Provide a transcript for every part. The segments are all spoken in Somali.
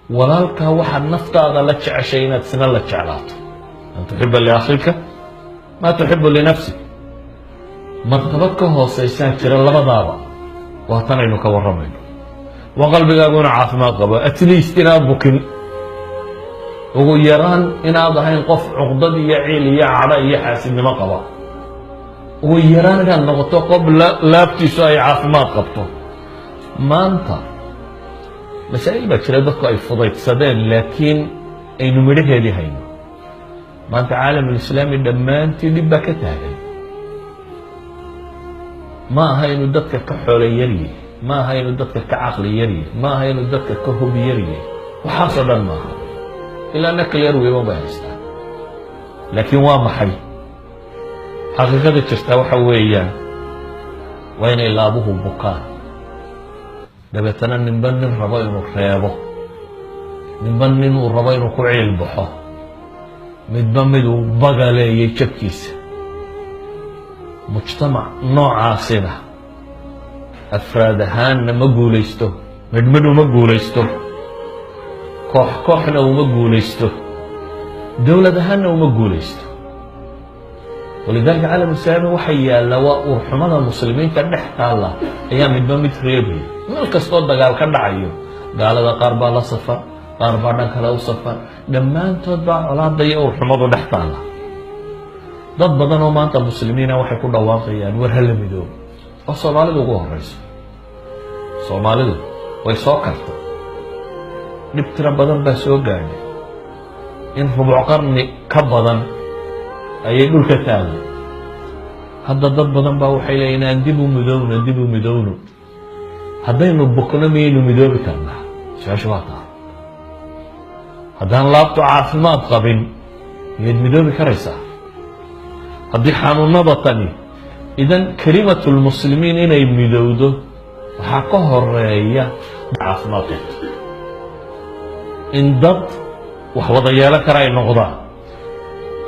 walaalka waxa naftaada la jeceshay inaad sina la jeclaato an tuhibba li akhika ma tuhibbu li nafsik martabad ka hooseysa jira labadaaba waa tan aynu ka waramayno waa qalbigaaguna caafimaad qabo at least inaad bukin ugu yaraan inaad ahayn qof cuqdad iyo ciil iyo cadho iyo xaasidnimo qaba ugu yaraan inaad noqoto qof laabtiisu ay caafimaad qabto maanta masaa'il baa jira dadku ay fudaydsadeen laakiin aynu midhaheedii hayno maanta caalamulislaami dhammaantii dhib baa ka taagan ma aha inuu dadka ka xoolo yaryahay ma aha inuu dadka ka caqli yaryahay ma aha inuu dadka ka hub yaryahay waxaasoo dhan maaha ilaa nakal yar weeban bay haystaan laakiin waa maxay xaqiiqada jirtaa waxa weeyaan waa inay laabuhu bukaan dabeetana ninba nin rabo inuu reebo ninba nin uu rabo inuu ku ciil baxo midba miduu bagaleeyay jabkiisa mujtamac noocaasina afraad ahaanna ma guulaysto midmid uma guulaysto koox kooxna uma guulaysto dowlad ahaanna uma guulaysto walidaalika caalamlislaami waxa yaalla waa urxumada muslimiinta dhex taalla ayaa midba mid reebaya meel kastoo dagaal ka dhacayo gaalada qaar baa la safar qaar baa dhan kale u safar dhammaantood baa colaada iyo urxumadu dhex taalla dad badan oo maanta muslimiina waxay ku dhawaaqayaan war hala midoobo oo soomaalidu ugu horeyso soomaalidu way soo karta dhib tiro badan baa soo gaadhay in rubuc qarni ka badan ayay dhulka taagay hadda dad badan baa waxay leeyiin aan dib u midowno haddaynu bukno miyaynu midoobi karnaa su-aasha waa taa haddaan laabtu caafimaad qabin miyaad midoobi karaysaa haddii xanuunada tani idan kelimatu lmuslimiin inay midowdo waxaa ka horeeya caafimaad qabto in dad wax wada yeelan kara ay noqdaan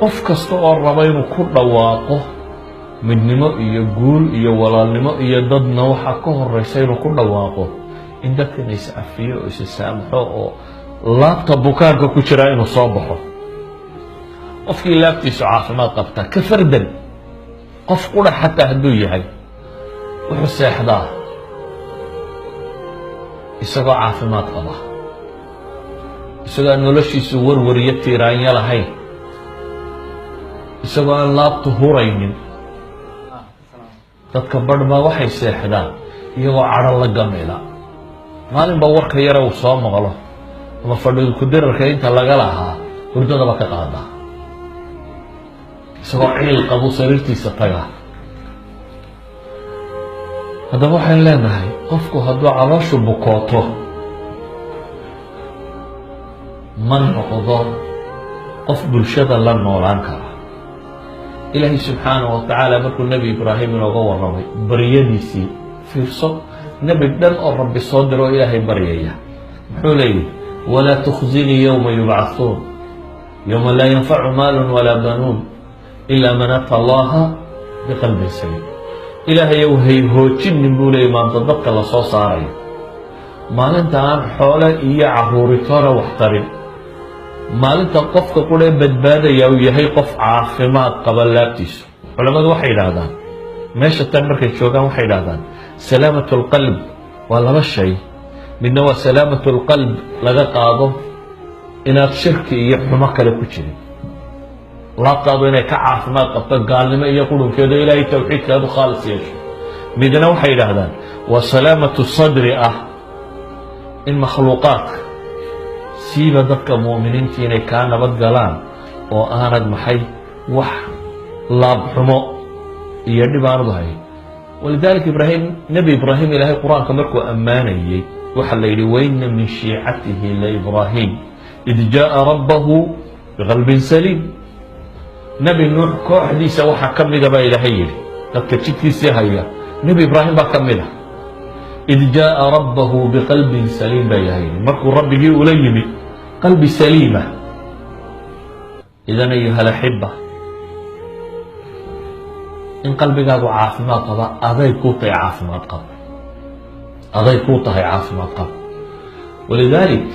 qof kasta oo raba inuu ku dhawaaqo midnimo iyo guul iyo walaalnimo iyo dadna waxaa ka horeysa inuu ku dhawaaqo in dadkan is cafiyo oo is saamaxo oo laabta bukaanka ku jira inuu soo baxo qofkii laabtiisu caafimaad qabtaa ka fardan qof qura xataa hadduu yahay wuxuu seexdaa isagoo caafimaad qaba isagoo aan noloshiisu warwar iyo tiiraanya lahayn isagoo aan laabtu huraynin dadka badh baa waxay seexdaan iyagoo cadho la gamila maalinba warka yare uu soo maqlo ama fadhidu kudirarka inta laga lahaa hurdadaba ka qaadaa isagoo ciil qabu sariirtiisa tagaa haddaba waxaan leenahay qofku hadduu calooshu bukooto ma noqdo qof bulshada la noolaan kara ilaahay subxaanahu watacaala markuu nebi ibraahim inooga warramay baryadiisii fiirso nebi dhan oo rabbi soo diro oo ilaahay baryaya muxuu leeyihi walaa tukhzinii yowma yubcahuun yowma laa yanfacu maalun walaa banuun ilaa man ata allaha biqalbin saliim ilaahayow hay hoojinin buu leeyay maanta dadka la soo saarayo maalinta aan xoole iyo caruuritoona wax tarin maalinta qofka quree badbaadaya uu yahay qof caafimaad qaba laabtiisu culamadu waxay yidhaahdaan meesha tan markay joogaan waxay yidhahdaan salaamatu lqalb waa laba shay midna waa salaamatu lqalb laga qaado inaad shirki iyo xumo kale ku jirin laabtaadu inay ka caafimaad qabto gaalnimo iyo qurunkeedo ilaahay tawxiidkaadu khaalis yeesho midna waxay yidhaahdaan waa salaamatu sadri ah in makhluuqaadka siiba dadka mu'miniinta inay kaa nabad galaan oo aanad maxay wax laabxumo iyo dhib aanad hayn walidaalika nebi ibraahim ilaahay qur-aanka markuu ammaanayey waxaa la yidhi waina min shiicatihi laibraahim id jaءa rabbahu biqalbin saliim nebi nuux kooxdiisa waxaa ka mida baa ilaahay yidhi dadka jidkiisii haya nebi ibraahim baa ka mid a id jaءa rabbahu biqalbin saliim baa ilaahay yidhi markuu rabbigii ula yimid qalbi saliima idan ayuha alaxiba in qalbigaagu caafimaad qaba aday kuu tahay caafimaad qab ولذلك